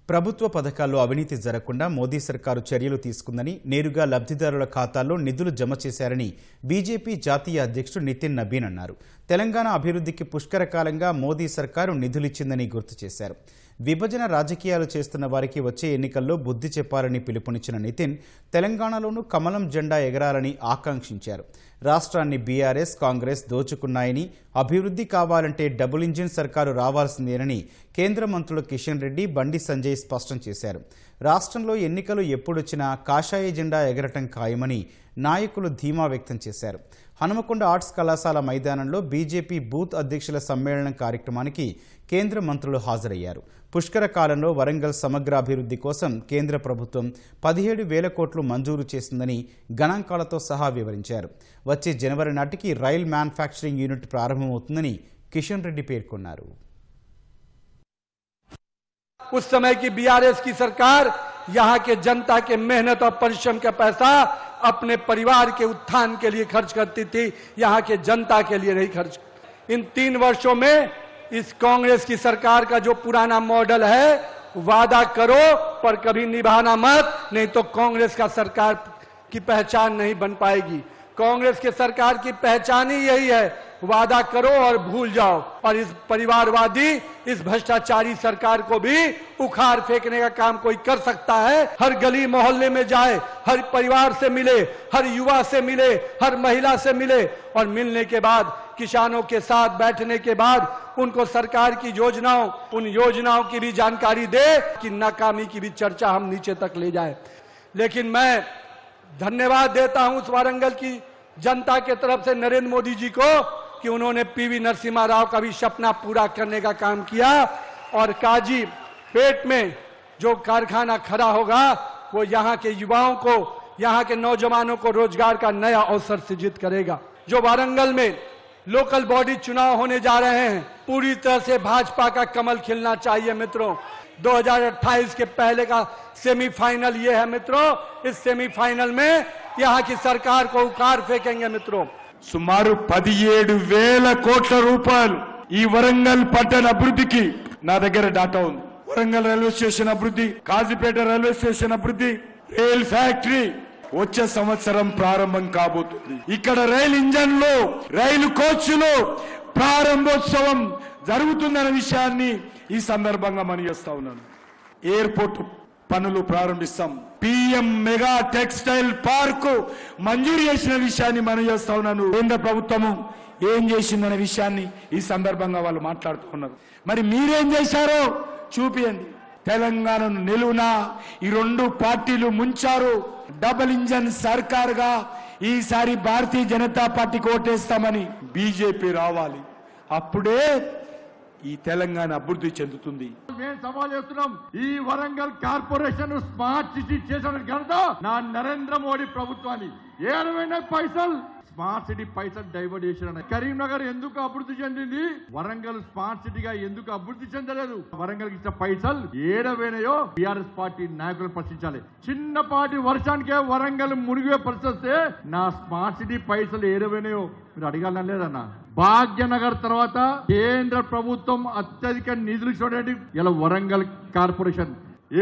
ప్రభుత్వ పథకాల్లో అవినీతి జరగకుండా మోదీ సర్కారు చర్యలు తీసుకుందని, నేరుగా లబ్ధిదారుల ఖాతాల్లో నిధులు జమ చేశారని బీజేపీ జాతీయ అధ్యక్షుడు నితిన్ నబీన్ అన్నారు. తెలంగాణ అభివృద్ధికి పుష్కరకాలంగా మోదీ సర్కారు నిధులిచ్చిందని గుర్తు చేశారు. విభజన రాజకీయాలు చేస్తున్న వారికి వచ్చే ఎన్నికల్లో బుద్ధి చెప్పాలని పిలుపునిచ్చిన నితిన్ తెలంగాణలోనూ కమలం జెండా ఎగరాలని ఆకాంక్షించారు. రాష్ట్రాన్ని బీఆర్ఎస్, కాంగ్రెస్ దోచుకున్నాయని, అభివృద్ధి కావాలంటే డబుల్ ఇంజిన్ సర్కారు రావాల్సిందేనని కేంద్ర మంత్రులు కిషన్ రెడ్డి, బండి సంజయ్ స్పష్టం చేశారు. రాష్ట్రంలో ఎన్నికలు ఎప్పుడొచ్చినా కాషాయ జెండా ఎగరటం ఖాయమని నాయకులు ధీమా వ్యక్తం చేశారు. హనుమకొండ ఆర్ట్స్ కళాశాల మైదానంలో బీజేపీ బూత్ అధ్యక్షుల సమ్మేళనం కార్యక్రమానికి కేంద్ర మంత్రులు హాజరయ్యారు. పుష్కర కాలంలో వరంగల్ సమగ్రాభివృద్ధి కోసం కేంద్ర ప్రభుత్వం 17,000 కోట్లు మంజూరు చేసిందని గణాంకాలతో సహా వివరించారు. వచ్చే జనవరి నాటికి రైల్ మ్యానుఫ్యాక్చరింగ్ యూనిట్ ప్రారంభమవుతుందని కిషన్ రెడ్డి పేర్కొన్నారు. उस समय की बीआरएस की सरकार यहाँ के जनता के मेहनत और परिश्रम का पैसा अपने परिवार के उत्थान के लिए खर्च करती थी, यहाँ के जनता के लिए नहीं खर्च। इन 3 वर्षों में इस कांग्रेस की सरकार का जो पुराना मॉडल है, वादा करो पर कभी निभाना मत, नहीं तो कांग्रेस का सरकार की पहचान नहीं बन पाएगी। कांग्रेस के सरकार की पहचान ही यही है, वादा करो और भूल जाओ। और इस परिवारवादी, इस भ्रष्टाचारी सरकार को भी उखाड़ फेंकने का काम कोई कर सकता है। हर गली मोहल्ले में जाए, हर परिवार से मिले, हर युवा से मिले, हर महिला से मिले और मिलने के बाद किसानों के साथ बैठने के बाद उनको सरकार की योजनाओं, उन योजनाओं की भी जानकारी दे कि नाकामी की भी चर्चा हम नीचे तक ले जाए। लेकिन मैं धन्यवाद देता हूं उस वारंगल की जनता के तरफ से नरेंद्र मोदी जी को कि उन्होंने पीवी नरसिम्हा राव का भी सपना पूरा करने का काम किया और काजी पेट में जो कारखाना खड़ा होगा वो यहाँ के युवाओं को, यहाँ के नौजवानों को रोजगार का नया अवसर सृजित करेगा। जो वारंगल में लोकल बॉडी चुनाव होने जा रहे हैं, पूरी तरह से भाजपा का कमल खिलना चाहिए मित्रों। 2028 के पहले का सेमीफाइनल ये है मित्रों। इस सेमीफाइनल में यहाँ की सरकार को उखाड़ फेंकेंगे मित्रों। సుమారు 17,000 కోట్ల రూపాయలు ఈ వరంగల్ పట్టణ అభివృద్ధికి నా దగ్గర డాటా ఉంది. వరంగల్ రైల్వే స్టేషన్ అభివృద్ధి, కాజీపేట రైల్వే స్టేషన్ అభివృద్ధి, రైల్ ఫ్యాక్టరీ వచ్చే సంవత్సరం ప్రారంభం కాబోతుంది. ఇక్కడ రైలు ఇంజన్లు, రైలు కోచ్లు ప్రారంభోత్సవం జరుగుతుందన్న విషయాన్ని ఈ సందర్భంగా మనవిస్తా ఉన్నాను. ఎయిర్పోర్ట్ పనులు ప్రారంభిస్తాం. పిఎం మెగా టెక్స్టైల్ పార్క్ మంజూరు చేసిన విషయాన్ని మనం చేస్తా ఉన్నాను. కేంద్ర ప్రభుత్వము ఏం చేసిందనే విషయాన్ని ఈ సందర్భంగా వాళ్ళు మాట్లాడుతూ ఉన్నారు. మరి మీరేం చేశారో చూపియండి. తెలంగాణను నిలువునా ఈ 2 పార్టీలు ముంచారు. డబుల్ ఇంజన్ సర్కారుగా ఈసారి భారతీయ జనతా పార్టీకి ఓటేస్తామని బీజేపీ రావాలి. అప్పుడే ఈ తెలంగాణ అభివృద్ధి చెందుతుంది. మేము సవాల్ చేస్తున్నాం, ఈ వరంగల్ కార్పొరేషన్ స్మార్ట్ సిటీ చేసిన ఘనత నా నరేంద్ర మోడీ ప్రభుత్వాన్ని. 70 పైసలు స్మార్ట్ సిటీ పైసలు డైవర్ట్ చేసిన కరీంనగర్ ఎందుకు అభివృద్ధి చెందింది? వరంగల్ స్మార్ట్ సిటీగా ఎందుకు అభివృద్ధి చెందలేదు? వరంగల్ ఇచ్చిన పైసలు ఏడవేనయో బీఆర్ఎస్ పార్టీ నాయకులు ప్రశ్నించాలి. చిన్నపాటి వర్షానికే వరంగల్ మునిగే పరిస్థితి, నా స్మార్ట్ సిటీ పైసలు ఏడవేనయో మీరు అడగాలని లేదన్నా. భాగ్యనగర్ తర్వాత కేంద్ర ప్రభుత్వం అత్యధిక నిధులు ఇచ్చినటువంటి ఇలా వరంగల్ కార్పొరేషన్.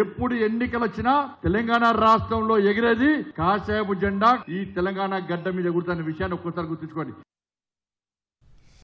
ఎప్పుడు ఎన్నికలు వచ్చినా తెలంగాణ రాష్ట్రంలో ఎగిరేది కాషాయపు జెండా. ఈ తెలంగాణ గడ్డ మీద ఎగురుతున్న విషయాన్ని ఒక్కసారి గుర్తుంచుకోండి.